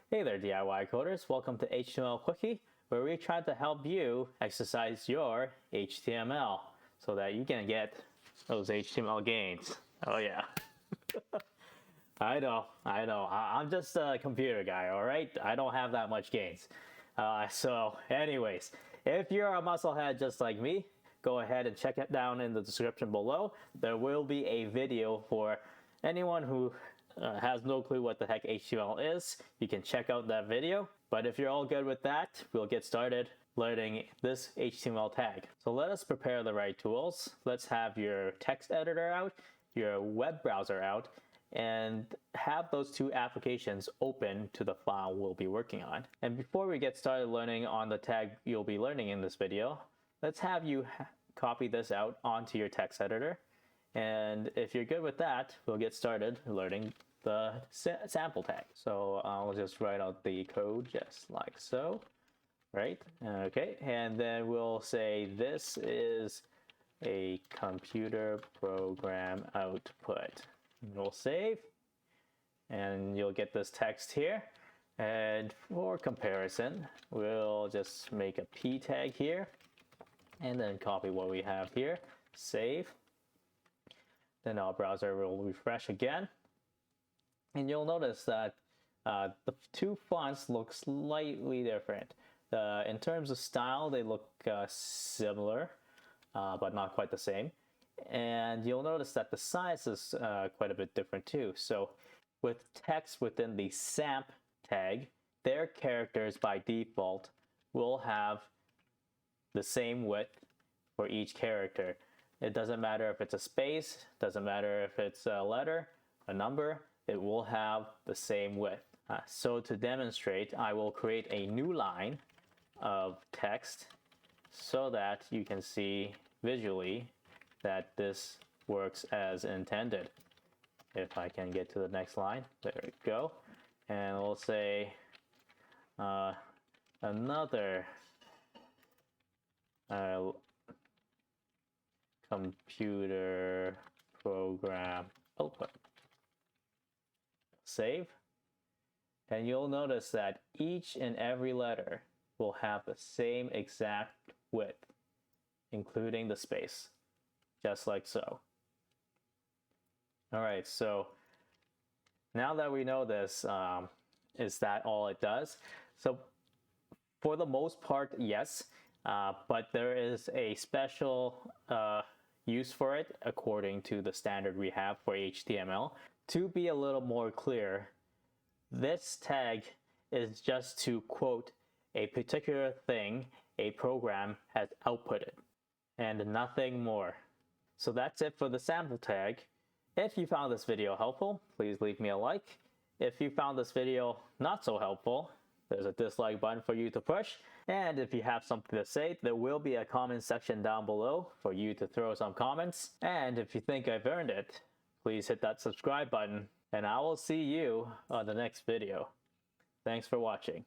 Hey there DIY coders, welcome to HTML Quickie, where we try to help you exercise your HTML so that you can get those HTML gains. Oh yeah. I know. I'm just a computer guy, alright? I don't have that much gains. So anyways, if you're a musclehead just like me, go ahead and check it down in the description below. There will be a video for anyone who has no clue what the heck HTML is. You can check out that video. But if you're all good with that, we'll get started learning this HTML tag. So let us prepare the right tools. Let's have your text editor out, your web browser out, and have those two applications open to the file we'll be working on. And before we get started learning on the tag you'll be learning in this video, let's have you copy this out onto your text editor. And if you're good with that, we'll get started learning the sample tag. So I'll just write out the code just like so, right? Okay, and then we'll say this is a computer program output. And we'll save, and you'll get this text here. And for comparison, we'll just make a p tag here, and then copy what we have here, save. Then our browser will refresh again. And you'll notice that the two fonts look slightly different. In terms of style, they look similar, but not quite the same. And you'll notice that the size is quite a bit different too. So with text within the SAMP tag, their characters by default will have the same width for each character. It doesn't matter if it's a space, doesn't matter if it's a letter, a number, it will have the same width. So to demonstrate, I will create a new line of text so that you can see visually that this works as intended. If I can get to the next line, there we go. And we'll say another computer program output. Save. And you'll notice that each and every letter will have the same exact width, including the space, just like so. All right, so now that we know this, is that all it does? So for the most part, yes, but there is a special use for it according to the standard we have for HTML. To be a little more clear, this tag is just to quote a particular thing a program has outputted and nothing more. So that's it for the sample tag. If you found this video helpful, please leave me a like. If you found this video not so helpful, there's a dislike button for you to push. And if you have something to say, there will be a comment section down below for you to throw some comments. And if you think I've earned it, please hit that subscribe button, and I will see you on the next video. Thanks for watching.